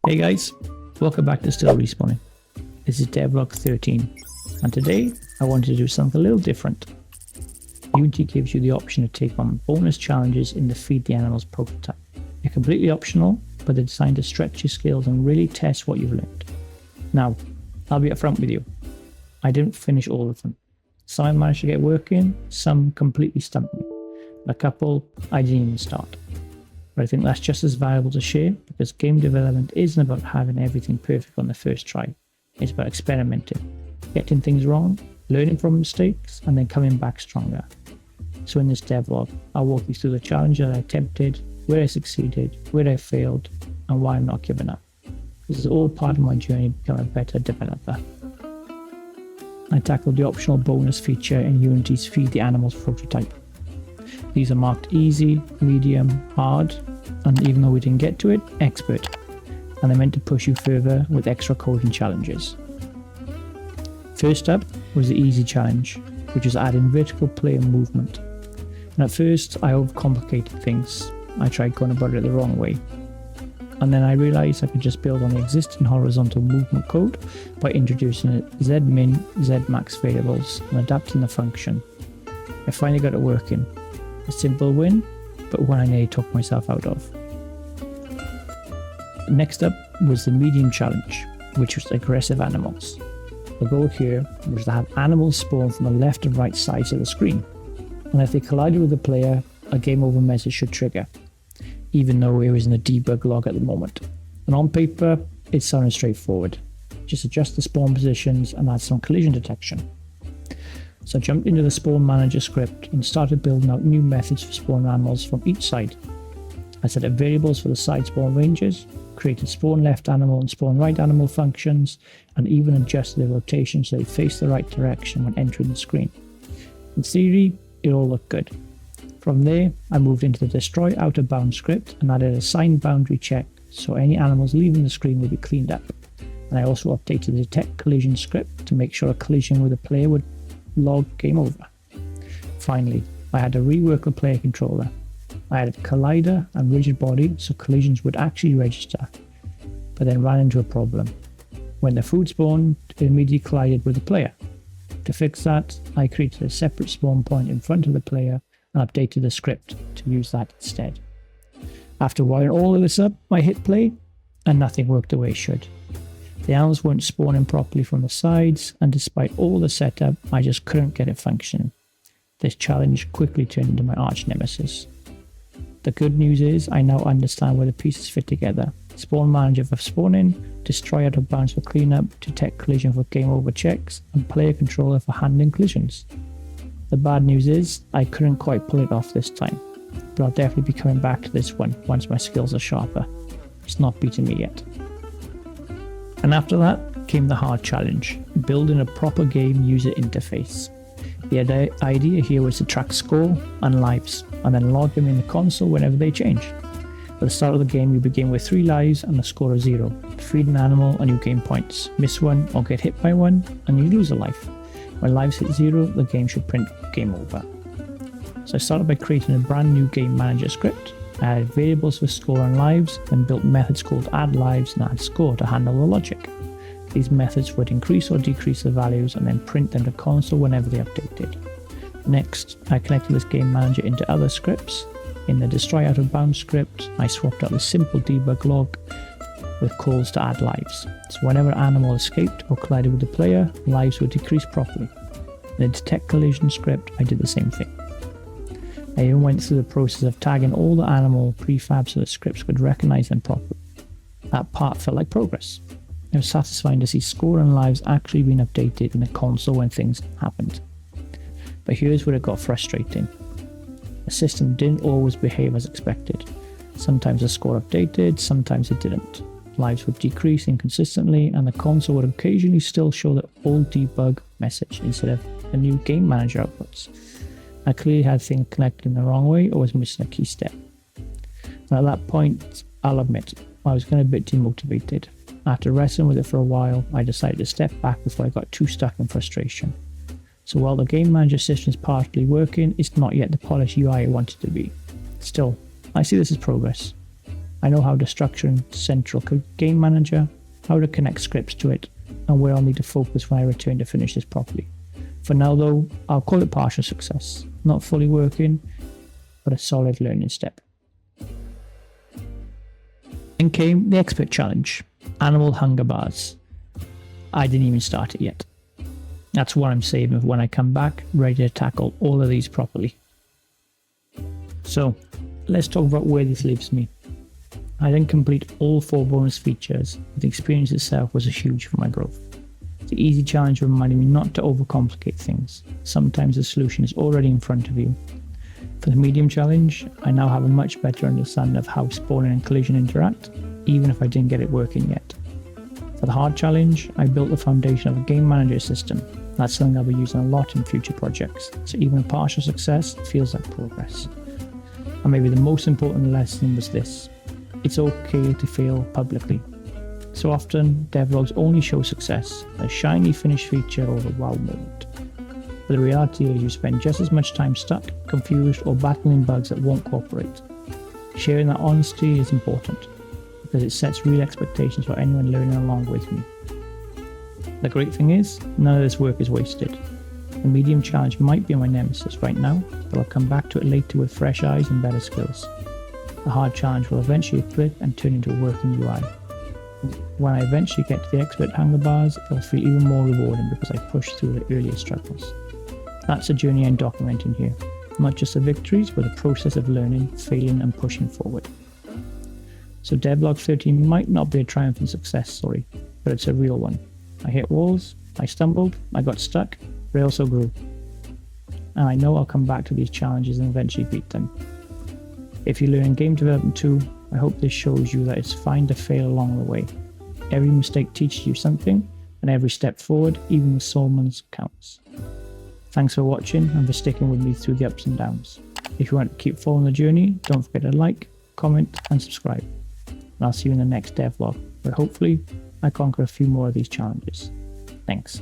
Hey guys, welcome back to Still Respawning. This is Devlog 13, and today I wanted to do something a little different. Unity gives you the option to take on bonus challenges in the Feed the Animals prototype. They're completely optional, but they're designed to stretch your skills and really test what you've learned. Now, I'll be upfront with you. I didn't finish all of them. Some I managed to get working, some completely stumped me. A couple I didn't even start. But I think that's just as valuable to share because game development isn't about having everything perfect on the first try. It's about experimenting, getting things wrong, learning from mistakes, and then coming back stronger. So in this devlog, I'll walk you through the challenge that I attempted, where I succeeded, where I failed, and why I'm not giving up. This is all part of my journey to become a better developer. I tackled the optional bonus feature in Unity's Feed the Animals prototype. These are marked easy, medium, hard, and even though we didn't get to it, expert. And they're meant to push you further with extra coding challenges. First up was the easy challenge, which is adding vertical player movement. And at first, I overcomplicated things. I tried going about it the wrong way. And then I realized I could just build on the existing horizontal movement code by introducing Z-min, Z-max variables and adapting the function. I finally got it working. A simple win, but one I nearly took myself out of. Next up was the medium challenge, which was aggressive animals. The goal here was to have animals spawn from the left and right sides of the screen, and if they collided with the player, a game over message should trigger, even though it was in a debug log at the moment. And on paper, it sounded straightforward. Just adjust the spawn positions and add some collision detection. So I jumped into the spawn manager script and started building out new methods for spawn animals from each side. I set up variables for the side spawn ranges, created spawn left animal and spawn right animal functions, and even adjusted their rotation so they face the right direction when entering the screen. In theory, it all looked good. From there, I moved into the destroy outer bound script and added a signed boundary check so any animals leaving the screen would be cleaned up. And I also updated the detect collision script to make sure a collision with a player would log game over. Finally, I had to rework the player controller. I added collider and rigid body so collisions would actually register, but then ran into a problem. When the food spawned, it immediately collided with the player. To fix that, I created a separate spawn point in front of the player and updated the script to use that instead. After wiring all of this up, I hit play and nothing worked the way it should. The animals weren't spawning properly from the sides, and despite all the setup, I just couldn't get it functioning. This challenge quickly turned into my arch nemesis. The good news is I now understand where the pieces fit together. Spawn manager for spawning, destroy out of bounds for cleanup, detect collision for game over checks, and player controller for handling collisions. The bad news is I couldn't quite pull it off this time, but I'll definitely be coming back to this one once my skills are sharper. It's not beating me yet. And after that came the hard challenge, building a proper game user interface. The idea here was to track score and lives, and then log them in the console whenever they change. At the start of the game, you begin with 3 lives and a score of 0. Feed an animal and you gain points. Miss one or get hit by one, and you lose a life. When lives hit 0, the game should print game over. So I started by creating a brand new game manager script. I added variables for score and lives, then built methods called add lives and add score to handle the logic. These methods would increase or decrease the values and then print them to console whenever they updated. Next, I connected this game manager into other scripts. In the destroy out of bounds script, I swapped out the simple debug log with calls to add lives. So whenever an animal escaped or collided with the player, lives would decrease properly. In the detect collision script, I did the same thing. I even went through the process of tagging all the animal prefabs so the scripts could recognize them properly. That part felt like progress. It was satisfying to see score and lives actually being updated in the console when things happened. But here's where it got frustrating. The system didn't always behave as expected. Sometimes the score updated, sometimes it didn't. Lives would decrease inconsistently, and the console would occasionally still show the old debug message instead of the new game manager outputs. I clearly had things connected in the wrong way or was missing a key step. And at that point, I'll admit, I was getting a bit demotivated. After wrestling with it for a while, I decided to step back before I got too stuck in frustration. So while the game manager system is partially working, it's not yet the polished UI I want it to be. Still, I see this as progress. I know how to structure a central game manager, how to connect scripts to it, and where I'll need to focus when I return to finish this properly. For now though, I'll call it partial success. Not fully working, but a solid learning step. Then came the expert challenge, animal hunger bars. I didn't even start it yet. That's what I'm saving for when I come back, ready to tackle all of these properly. So, let's talk about where this leaves me. I didn't complete all 4 bonus features, but the experience itself was huge for my growth. The easy challenge reminded me not to overcomplicate things. Sometimes the solution is already in front of you. For the medium challenge, I now have a much better understanding of how spawning and collision interact, even if I didn't get it working yet. For the hard challenge, I built the foundation of a game manager system. That's something I'll be using a lot in future projects, so even a partial success feels like progress. And maybe the most important lesson was this: it's okay to fail publicly. So often, devlogs only show success, a shiny finished feature or a wow moment. But the reality is you spend just as much time stuck, confused, or battling bugs that won't cooperate. Sharing that honesty is important, because it sets real expectations for anyone learning along with me. The great thing is, none of this work is wasted. The medium challenge might be my nemesis right now, but I'll come back to it later with fresh eyes and better skills. The hard challenge will eventually flip and turn into a working UI. When I eventually get to the expert hunger bars, it'll feel even more rewarding because I pushed through the earlier struggles. That's the journey I'm documenting here, not just the victories, but the process of learning, failing, and pushing forward. So Devlog 13 might not be a triumphant success story, but it's a real one. I hit walls, I stumbled, I got stuck, but I also grew. And I know I'll come back to these challenges and eventually beat them. If you're learning game development too, I hope this shows you that it's fine to fail along the way. Every mistake teaches you something, and every step forward, even the small ones, counts. Thanks for watching and for sticking with me through the ups and downs. If you want to keep following the journey, don't forget to like, comment, and subscribe. And I'll see you in the next devlog, where hopefully I conquer a few more of these challenges. Thanks.